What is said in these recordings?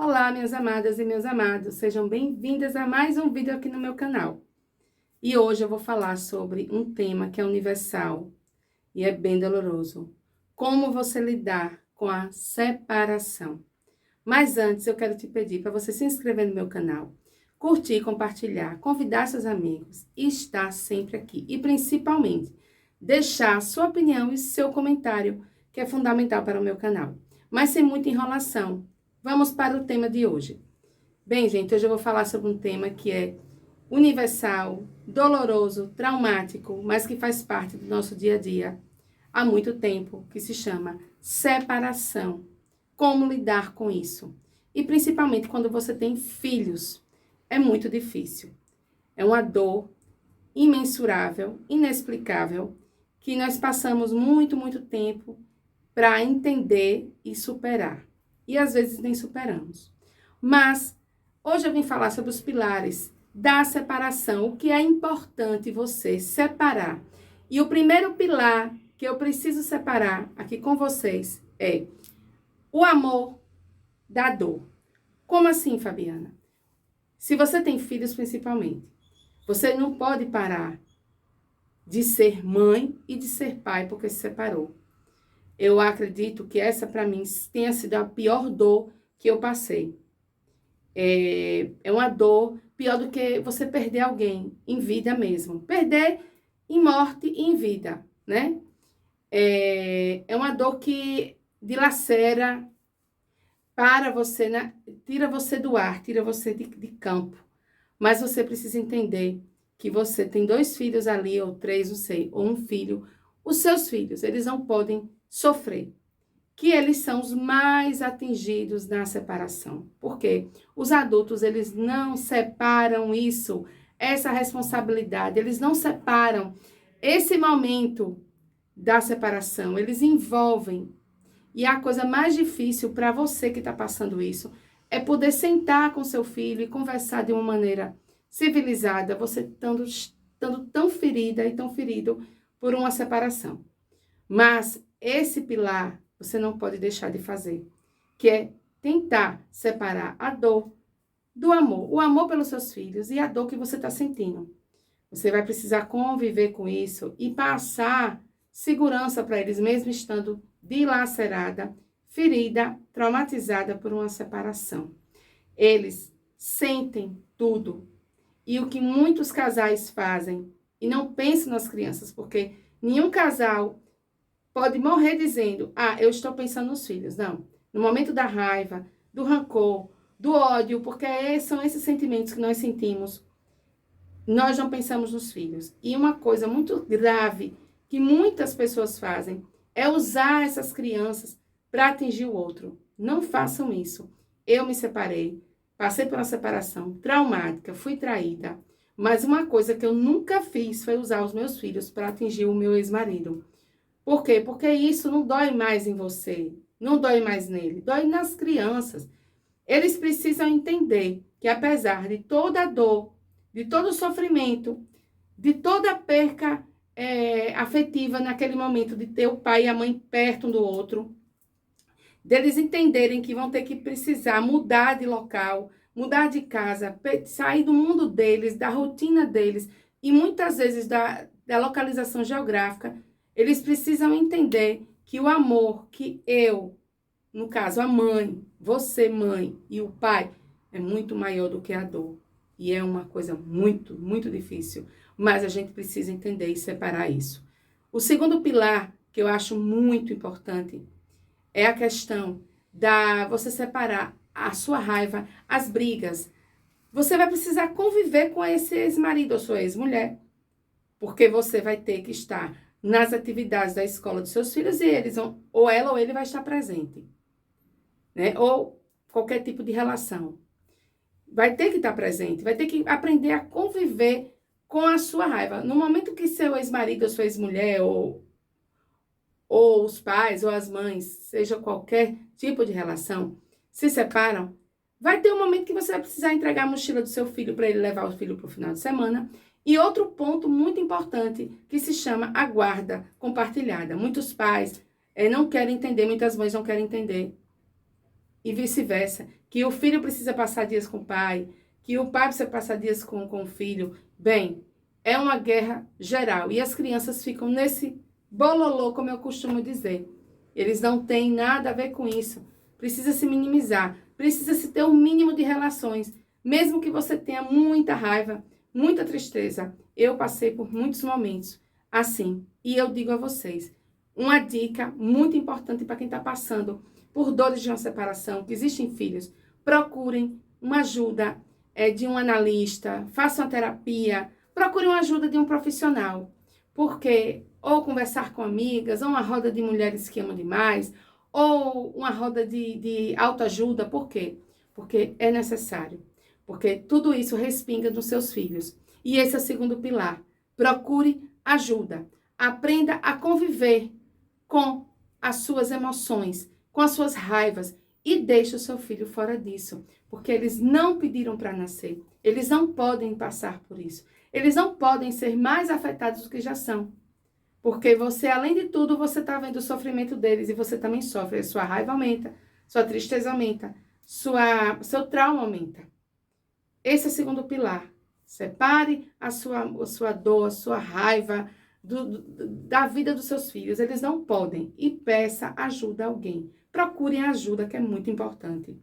Olá, minhas amadas e meus amados, sejam bem-vindas a mais um vídeo aqui no meu canal. E hoje eu vou falar sobre um tema que é universal e é bem doloroso. Como você lidar com a separação. Mas antes eu quero te pedir para você se inscrever no meu canal, curtir, compartilhar, convidar seus amigos e estar sempre aqui. E principalmente, deixar a sua opinião e seu comentário, que é fundamental para o meu canal. Mas sem muita enrolação. Vamos para o tema de hoje. Bem, gente, hoje eu vou falar sobre um tema que é universal, doloroso, traumático, mas que faz parte do nosso dia a dia há muito tempo, que se chama separação. Como lidar com isso? E principalmente quando você tem filhos, é muito difícil. É uma dor imensurável, inexplicável, que nós passamos muito tempo para entender e superar. E às vezes nem superamos. Mas hoje eu vim falar sobre os pilares da separação, o que é importante você separar. E o primeiro pilar que eu preciso separar aqui com vocês é o amor da dor. Como assim, Fabiana? Se você tem filhos principalmente, você não pode parar de ser mãe e de ser pai porque se separou. Eu acredito que essa, para mim, tenha sido a pior dor que eu passei. É uma dor pior do que você perder alguém em vida mesmo. Perder em morte e em vida, né? É uma dor que dilacera para você, né? Tira você do ar, tira você de campo. Mas você precisa entender que você tem 2 filhos ali, ou 3, não sei, ou um filho. Os seus filhos, eles não podem sofrer, que eles são os mais atingidos na separação. Por quê? Os adultos, eles não separam isso, essa responsabilidade, eles não separam esse momento da separação, eles envolvem. E a coisa mais difícil para você que está passando isso é poder sentar com seu filho e conversar de uma maneira civilizada, você estando tão ferida e tão ferido por uma separação. Mas esse pilar você não pode deixar de fazer, que é tentar separar a dor do amor, o amor pelos seus filhos e a dor que você está sentindo. Você vai precisar conviver com isso e passar segurança para eles, mesmo estando dilacerada, ferida, traumatizada por uma separação. Eles sentem tudo. E o que muitos casais fazem, e não pensam nas crianças, porque nenhum casal pode morrer dizendo, eu estou pensando nos filhos. Não. No momento da raiva, do rancor, do ódio, porque são esses sentimentos que nós sentimos, nós não pensamos nos filhos. E uma coisa muito grave que muitas pessoas fazem é usar essas crianças para atingir o outro. Não façam isso. Eu me separei, passei por uma separação traumática, fui traída, mas uma coisa que eu nunca fiz foi usar os meus filhos para atingir o meu ex-marido. Por quê? Porque isso não dói mais em você, não dói mais nele, dói nas crianças. Eles precisam entender que apesar de toda a dor, de todo o sofrimento, de toda a perca afetiva naquele momento de ter o pai e a mãe perto um do outro, deles entenderem que vão ter que precisar mudar de local, mudar de casa, sair do mundo deles, da rotina deles e muitas vezes da localização geográfica. Eles precisam entender que o amor que eu, no caso a mãe, você mãe e o pai, é muito maior do que a dor. E é uma coisa muito difícil. Mas a gente precisa entender e separar isso. O segundo pilar, que eu acho muito importante, é a questão da você separar a sua raiva, as brigas. Você vai precisar conviver com esse ex-marido ou sua ex-mulher, porque você vai ter que estar nas atividades da escola dos seus filhos e eles vão, ou ela ou ele vai estar presente, né? Ou qualquer tipo de relação. Vai ter que estar presente, vai ter que aprender a conviver com a sua raiva. No momento que seu ex-marido ou sua ex-mulher, ou os pais ou as mães, seja qualquer tipo de relação, se separam, vai ter um momento que você vai precisar entregar a mochila do seu filho para ele levar o filho para o final de semana. E outro ponto muito importante que se chama a guarda compartilhada. Muitos pais não querem entender, muitas mães não querem entender. E vice-versa, que o filho precisa passar dias com o pai, que o pai precisa passar dias com o filho. Bem, é uma guerra geral. E as crianças ficam nesse bololô, como eu costumo dizer. Eles não têm nada a ver com isso. Precisa se minimizar. Precisa se ter um mínimo de relações. Mesmo que você tenha muita raiva, muita tristeza. Eu passei por muitos momentos assim. E eu digo a vocês, uma dica muito importante para quem está passando por dores de uma separação, que existem filhos. Procurem uma ajuda de um analista, façam a terapia, procurem uma ajuda de um profissional. Porque ou conversar com amigas, ou uma roda de mulheres que amam demais, ou uma roda de autoajuda. Por quê? Porque é necessário. Porque tudo isso respinga nos seus filhos. E esse é o segundo pilar. Procure ajuda. Aprenda a conviver com as suas emoções, com as suas raivas. E deixe o seu filho fora disso. Porque eles não pediram para nascer. Eles não podem passar por isso. Eles não podem ser mais afetados do que já são. Porque você, além de tudo, você está vendo o sofrimento deles e você também sofre. Sua raiva aumenta, sua tristeza aumenta, seu trauma aumenta. Esse é o segundo pilar. Separe a sua dor, a sua raiva da vida dos seus filhos. Eles não podem. E peça ajuda a alguém. Procurem ajuda, que é muito importante.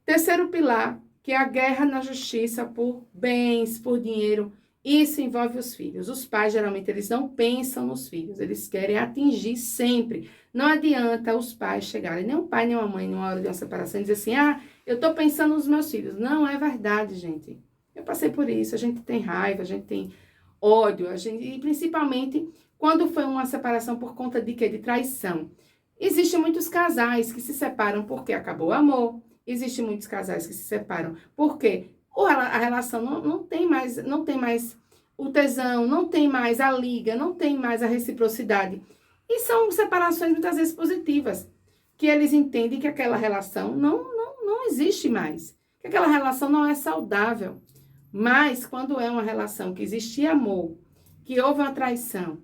Terceiro pilar, que é a guerra na justiça por bens, por dinheiro. Isso envolve os filhos. Os pais, geralmente, eles não pensam nos filhos. Eles querem atingir sempre. Não adianta os pais chegarem, nem um pai, nem uma mãe, numa hora de uma separação, e dizer assim, eu tô pensando nos meus filhos. Não é verdade, gente. Eu passei por isso. A gente tem raiva, a gente tem ódio, e principalmente quando foi uma separação por conta de quê? De traição. Existem muitos casais que se separam porque acabou o amor. Existem muitos casais que se separam porque a relação não tem mais o tesão, não tem mais a liga, não tem mais a reciprocidade. E são separações muitas vezes positivas, que eles entendem que aquela relação não existe mais, que aquela relação não é saudável. Mas quando é uma relação que existe amor, que houve uma traição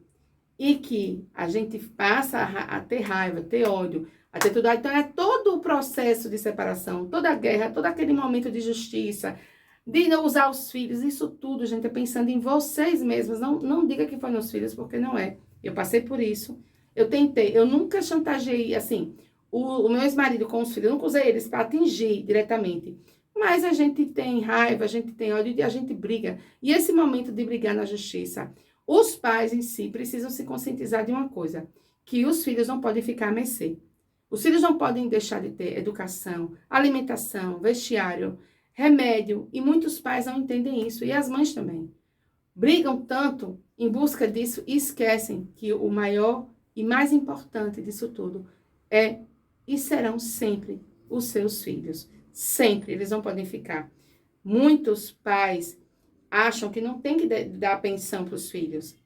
e que a gente passa a ter raiva, ter ódio, a ter tudo. Então é todo o processo de separação, toda a guerra, todo aquele momento de justiça, de não usar os filhos, isso tudo, gente, é pensando em vocês mesmos. Não diga que foi nos filhos, porque não é. Eu passei por isso. Eu tentei, eu nunca chantageei, assim, o meu ex-marido com os filhos, eu nunca usei eles para atingir diretamente. Mas a gente tem raiva, a gente tem ódio e a gente briga. E esse momento de brigar na justiça, os pais em si precisam se conscientizar de uma coisa, que os filhos não podem ficar à mercê. Os filhos não podem deixar de ter educação, alimentação, vestiário, remédio. E muitos pais não entendem isso. E as mães também. Brigam tanto em busca disso e esquecem que o maior e mais importante disso tudo é e serão sempre os seus filhos. Sempre. Eles não podem ficar. Muitos pais acham que não tem que dar pensão para os filhos.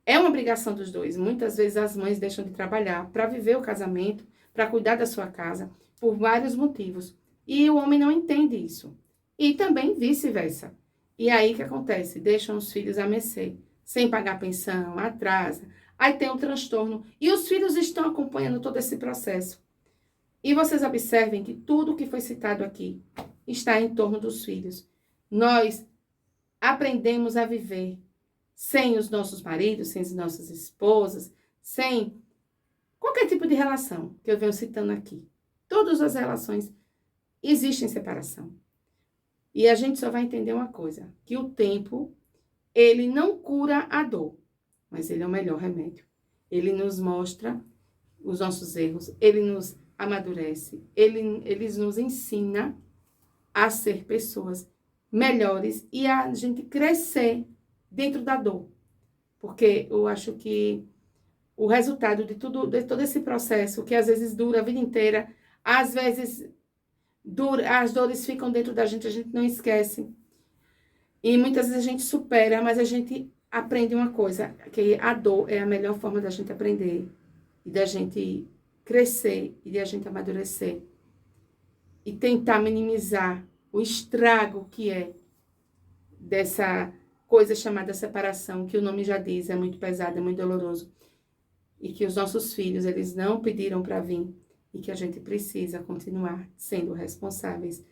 É uma obrigação dos dois. Muitas vezes as mães deixam de trabalhar para viver o casamento, para cuidar da sua casa, por vários motivos. E o homem não entende isso. E também vice-versa. E aí o que acontece? Deixam os filhos à mercê, sem pagar pensão, atrasa. Aí tem um transtorno. E os filhos estão acompanhando todo esse processo. E vocês observem que tudo que foi citado aqui está em torno dos filhos. Nós aprendemos a viver sem os nossos maridos, sem as nossas esposas, sem qualquer tipo de relação que eu venho citando aqui. Todas as relações existem separação. E a gente só vai entender uma coisa, que o tempo, ele não cura a dor, mas ele é o melhor remédio. Ele nos mostra os nossos erros, ele nos amadurece, ele nos ensina a ser pessoas melhores e a gente crescer dentro da dor. Porque eu acho que o resultado de todo esse processo, que às vezes dura a vida inteira, às vezes as dores ficam dentro da gente, a gente não esquece. E muitas vezes a gente supera, mas a gente aprende uma coisa, que a dor é a melhor forma da gente aprender, e da gente crescer, e da gente amadurecer. E tentar minimizar o estrago que é dessa coisa chamada separação, que o nome já diz, é muito pesado, é muito doloroso. E que os nossos filhos, eles não pediram para vir. e que a gente precisa continuar sendo responsáveis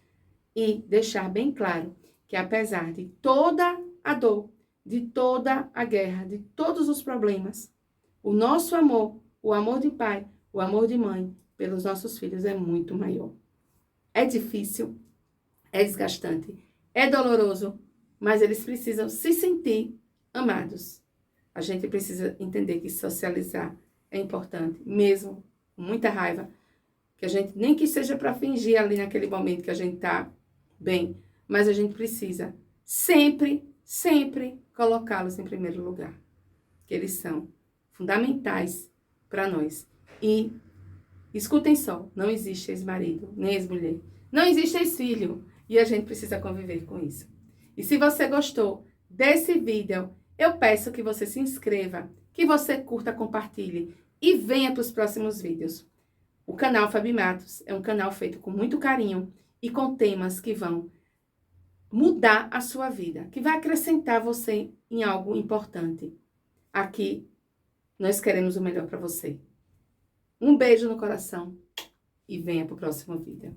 e deixar bem claro que apesar de toda a dor, de toda a guerra, de todos os problemas, o nosso amor, o amor de pai, o amor de mãe pelos nossos filhos é muito maior. É difícil, é desgastante, é doloroso, mas eles precisam se sentir amados. A gente precisa entender que socializar é importante, mesmo com muita raiva, que a gente nem que seja para fingir ali naquele momento que a gente tá bem, mas a gente precisa sempre, sempre colocá-los em primeiro lugar, que eles são fundamentais para nós. E escutem só, não existe ex-marido, nem ex-mulher, não existe ex-filho, e a gente precisa conviver com isso. E se você gostou desse vídeo, eu peço que você se inscreva, que você curta, compartilhe e venha para os próximos vídeos. O canal Fabi Matos é um canal feito com muito carinho e com temas que vão mudar a sua vida, que vai acrescentar você em algo importante. Aqui, nós queremos o melhor para você. Um beijo no coração e venha para o próximo vídeo.